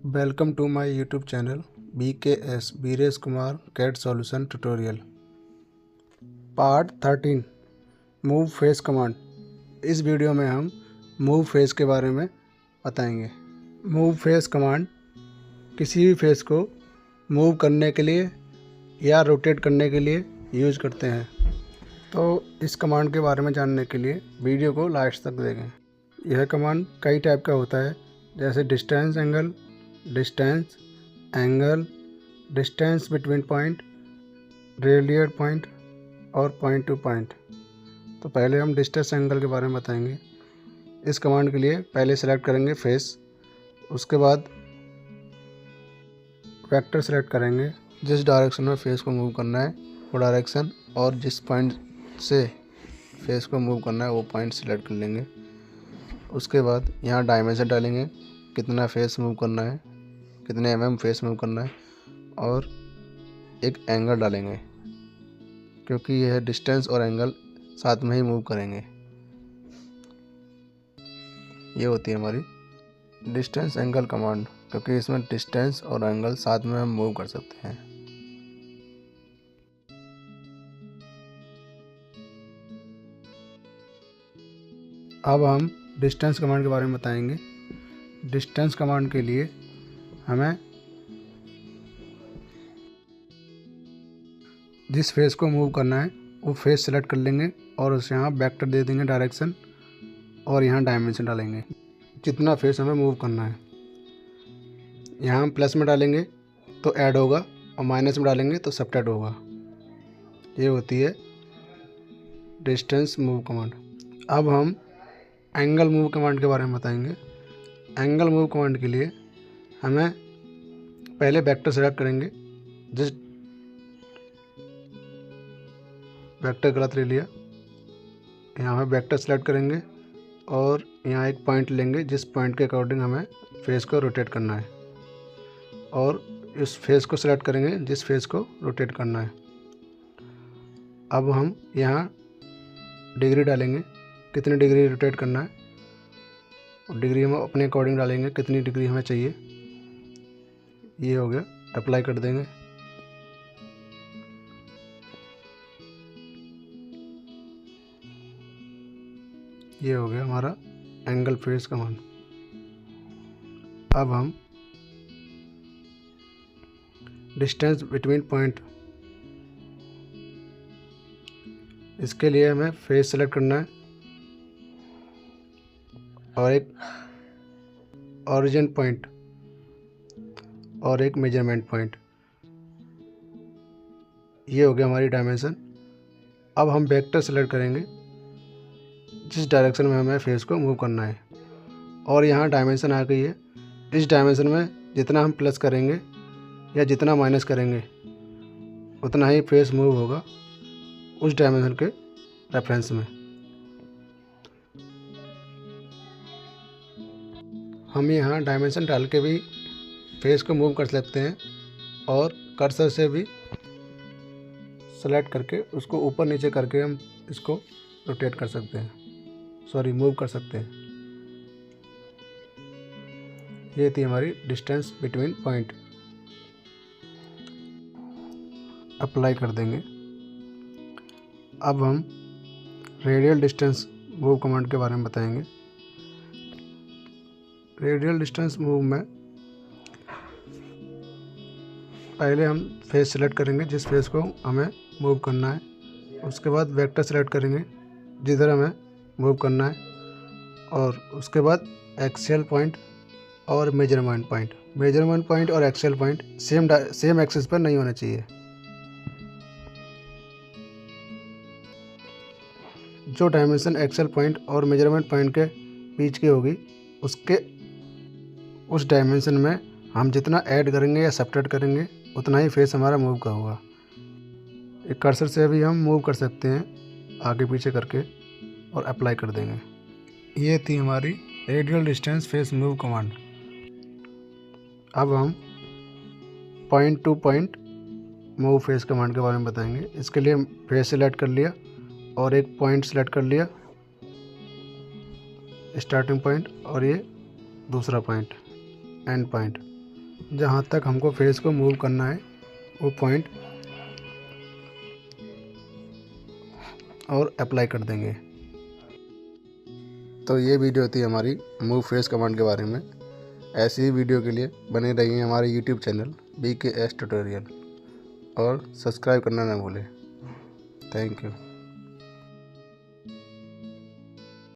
Welcome to my YouTube channel BKS Bires Kumar CAD Solution Tutorial Part 13 Move Face Command। इस video में हम move face के बारे में बताएंगे। मूव फेस कमांड किसी भी फेस को मूव करने के लिए या रोटेट करने के लिए यूज करते हैं। तो इस कमांड के बारे में जानने के लिए वीडियो को लास्ट तक देखें। यह कमांड कई टाइप का होता है, जैसे distance angle, distance angle, distance between point, radial point और पॉइंट टू पॉइंट। तो पहले हम डिस्टेंस एंगल के बारे में बताएंगे। इस कमांड के लिए पहले सेलेक्ट करेंगे फेस, उसके बाद वेक्टर सेलेक्ट करेंगे। जिस डायरेक्शन में फेस को मूव करना है वो डायरेक्शन और जिस पॉइंट से फेस को मूव करना है वो पॉइंट सेलेक्ट कर लेंगे। उसके बाद यहाँ डायमेंशन डालेंगे, कितना फेस मूव करना है, कितने mm फेस मूव करना है, और एक एंगल डालेंगे क्योंकि यह डिस्टेंस और एंगल साथ में ही मूव करेंगे। ये होती है हमारी डिस्टेंस एंगल कमांड, क्योंकि इसमें डिस्टेंस और एंगल साथ में हम मूव कर सकते हैं। अब हम डिस्टेंस कमांड के बारे में बताएंगे। डिस्टेंस कमांड के लिए हमें जिस फेस को मूव करना है वो फेस सेलेक्ट कर लेंगे और उसे यहाँ वेक्टर दे देंगे डायरेक्शन, और यहाँ डायमेंशन डालेंगे जितना फेस हमें मूव करना है। यहाँ हम प्लस में डालेंगे तो ऐड होगा और माइनस में डालेंगे तो सब्ट्रैक्ट होगा। ये होती है डिस्टेंस मूव कमांड। अब हम एंगल मूव कमांड के बारे में बताएंगे। एंगल मूव कमांड के लिए हमें पहले वेक्टर सेलेक्ट करेंगे। जिस वेक्टर गलत ले लिया, यहाँ हमें वेक्टर सेलेक्ट करेंगे और यहाँ एक पॉइंट लेंगे जिस पॉइंट के अकॉर्डिंग हमें फेस को रोटेट करना है, और इस फेस को सेलेक्ट करेंगे जिस फेस को रोटेट करना है। अब हम यहाँ डिग्री डालेंगे, कितनी डिग्री रोटेट करना है, और डिग्री हम अपने अकॉर्डिंग डालेंगे कितनी डिग्री हमें चाहिए। ये हो गया, अप्लाई कर देंगे। ये हो गया हमारा एंगल फेस कमांड। अब हम डिस्टेंस बिटवीन पॉइंट, इसके लिए हमें फेस सेलेक्ट करना है और एक ओरिजिन पॉइंट और एक मेजरमेंट पॉइंट। ये हो गया हमारी डायमेंशन। अब हम वेक्टर सेलेक्ट करेंगे जिस डायरेक्शन में हमें फेस को मूव करना है, और यहाँ डायमेंशन आ गई है। इस डायमेंशन में जितना हम प्लस करेंगे या जितना माइनस करेंगे उतना ही फेस मूव होगा उस डायमेंशन के रेफरेंस में। हम यहाँ डायमेंशन डाल के भी फेस को मूव कर सकते हैं और कर्सर से भी सेलेक्ट करके उसको ऊपर नीचे करके हम इसको रोटेट कर सकते हैं, मूव कर सकते हैं। ये थी हमारी डिस्टेंस बिटवीन पॉइंट। अप्लाई कर देंगे। अब हम रेडियल डिस्टेंस मूव कमांड के बारे में बताएंगे। रेडियल डिस्टेंस मूव में पहले हम फेस सेलेक्ट करेंगे जिस फेस को हमें मूव करना है। उसके बाद वेक्टर सेलेक्ट करेंगे जिधर हमें मूव करना है, और उसके बाद एक्सियल पॉइंट और मेजरमेंट पॉइंट। मेजरमेंट पॉइंट और एक्सियल पॉइंट सेम एक्सिस पर नहीं होना चाहिए। जो डायमेंशन एक्सियल पॉइंट और मेजरमेंट पॉइंट के बीच की होगी उस डायमेंशन में हम जितना ऐड करेंगे या सब्ट्रैक्ट करेंगे उतना ही फेस हमारा मूव का होगा। एक कर्सर से भी हम मूव कर सकते हैं आगे पीछे करके, और अप्लाई कर देंगे। ये थी हमारी radial distance face move command. अब हम point two point move face command के बारे में बताएंगे। इसके लिए फेस सेलेक्ट कर लिया और एक पॉइंट सेलेक्ट कर लिया, स्टार्टिंग पॉइंट, और ये दूसरा पॉइंट एंड पॉइंट। जहाँ तक हमको फेस को मूव करना है वो पॉइंट और अप्लाई कर देंगे। तो ये वीडियो थी हमारी मूव फेस कमांड के बारे में। ऐसी ही वीडियो के लिए बने रहिए हमारे यूट्यूब चैनल BKS ट्यूटोरियल और सब्सक्राइब करना ना भूलें। Thank you.